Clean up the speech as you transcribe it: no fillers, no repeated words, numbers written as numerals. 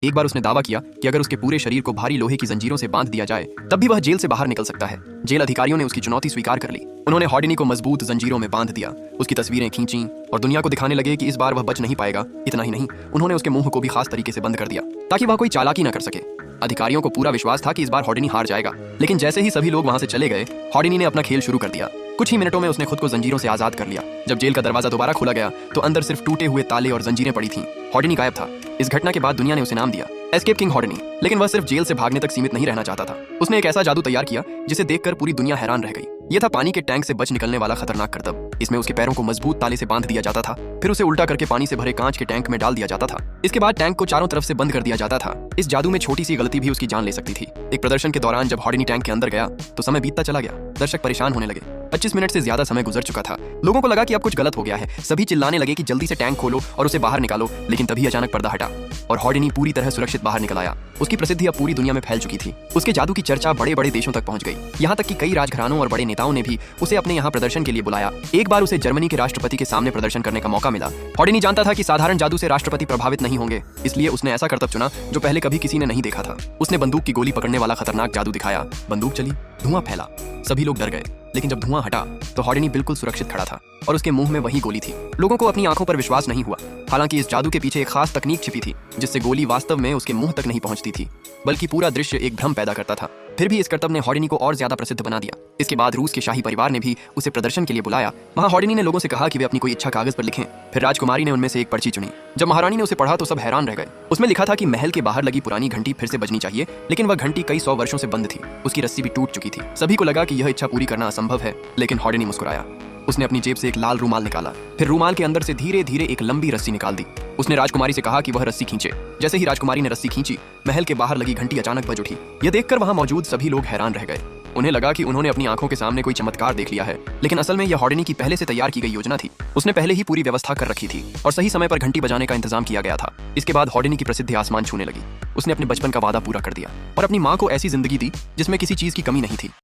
एक बार उसने दावा किया कि अगर उसके पूरे शरीर को भारी लोहे की जंजीरों से बांध दिया जाए तब भी वह जेल से बाहर निकल सकता है। जेल अधिकारियों ने उसकी चुनौती स्वीकार कर ली। उन्होंने हॉर्डनी को मजबूत जंजीरों में बांध दिया, उसकी तस्वीरें खींची और दुनिया को दिखाने लगे कि इस बार वह बच नहीं पाएगा। इतना ही नहीं, उन्होंने उसके मुंह को भी खास तरीके से बंद कर दिया ताकि वह कोई चालाकी न कर सके। अधिकारियों को पूरा विश्वास था कि इस बार हॉर्डनी हार जाएगा, लेकिन जैसे ही सभी लोग वहां से चले गए, हॉर्डनी ने अपना खेल शुरू कर दिया। कुछ ही मिनटों में उसने खुद को जंजीरों से आजाद कर लिया। जब जेल का दरवाजा दोबारा खोला गया तो अंदर सिर्फ टूटे हुए ताले और जंजीरें पड़ी थीं। हॉर्डनी गायब था। इस घटना के बाद दुनिया ने उसे नाम दिया एस्केप किंग हॉर्डनी। लेकिन वह सिर्फ जेल से भागने तक सीमित नहीं रहना चाहता था। उसने एक ऐसा जादू तैयार किया जिसे देखकर पूरी दुनिया हैरान रह गई। यह था पानी के टैंक से बच निकलने वाला खतरनाक करतब। इसमें उसके पैरों को मजबूत ताले से बांध दिया जाता था, फिर उसे उल्टा करके पानी से भरे कांच के टैंक में डाल दिया जाता था। इसके बाद टैंक को चारों तरफ से बंद कर दिया जाता था। इस जादू में छोटी सी गलती भी उसकी जान ले सकती थी। एक प्रदर्शन के दौरान जब हॉर्डनी टैंक के अंदर गया तो समय बीतता चला गया। दर्शक परेशान होने लगे। 25 मिनट से ज्यादा समय गुजर चुका था। लोगों को लगा कि अब कुछ गलत हो गया है। सभी चिल्लाने लगे कि जल्दी से टैंक खोलो और उसे बाहर निकालो। लेकिन तभी अचानक पर्दा हटा और हॉर्डनी पूरी तरह सुरक्षित बाहर निकल आया। उसकी प्रसिद्धि अब पूरी दुनिया में फैल चुकी थी। उसके जादू की चर्चा बड़े बड़े देशों तक पहुंच गई। यहाँ तक कि कई राजघरानों और बड़े नेताओं ने भी उसे अपने यहाँ प्रदर्शन के लिए बुलाया। एक बार उसे जर्मनी के राष्ट्रपति के सामने प्रदर्शन करने का मौका मिला। हॉर्डनी जानता था कि साधारण जादू से राष्ट्रपति प्रभावित नहीं होंगे, इसलिए उसने ऐसा करतब चुना जो पहले कभी किसी ने नहीं देखा था। उसने बंदूक की गोली पकड़ने वाला खतरनाक जादू दिखाया। बंदूक चली, धुआं फैला, सभी लोग डर गए। लेकिन जब धुआं हटा तो हॉर्डनी बिल्कुल सुरक्षित खड़ा था और उसके मुंह में वही गोली थी। लोगों को अपनी आंखों पर विश्वास नहीं हुआ। हालांकि इस जादू के पीछे एक खास तकनीक छिपी थी जिससे गोली वास्तव में उसके मुंह तक नहीं पहुंचती थी, बल्कि पूरा दृश्य एक भ्रम पैदा करता था। फिर भी इस करतब ने हॉर्डनी को और ज्यादा प्रसिद्ध बना दिया। इसके बाद रूस के शाही परिवार ने भी उसे प्रदर्शन के लिए बुलाया। वहां हॉर्डनी ने लोगों से कहा कि वे अपनी कोई इच्छा कागज पर लिखें। फिर राजकुमारी ने उनमें से एक पर्ची चुनी। जब महारानी ने उसे पढ़ा तो सब हैरान रह गए। उसमें लिखा था कि महल के बाहर लगी पुरानी घंटी फिर से बजनी चाहिए, लेकिन वह घंटी कई 100 वर्षों से बंद थी। उसकी रस्सी भी टूट चुकी थी। सभी को लगा कि यह इच्छा पूरी करना असंभव है, लेकिन हॉर्डनी मुस्कुराया। उसने अपनी जेब से एक लाल रूमाल निकाला, फिर रूमाल के अंदर से धीरे धीरे एक लंबी रस्सी निकाल दी। उसने राजकुमारी से कहा कि वह रस्सी खींचे। जैसे ही राजकुमारी ने रस्सी खींची, महल के बाहर लगी घंटी अचानक बज उठी। यह देखकर वहां मौजूद सभी लोग हैरान रह गए। उन्हें लगा कि उन्होंने अपनी आंखों के सामने कोई चमत्कार देख लिया है, लेकिन असल में यह हॉर्डनी की पहले से तैयार की गई योजना थी। उसने पहले ही पूरी व्यवस्था कर रखी थी और सही समय पर घंटी बजाने का इंतजाम किया गया था। इसके बाद हॉर्डनी की प्रसिद्धि आसमान छूने लगी। उसने अपने बचपन का वादा पूरा कर दिया और अपनी माँ को ऐसी जिंदगी दी जिसमें किसी चीज की कमी नहीं थी।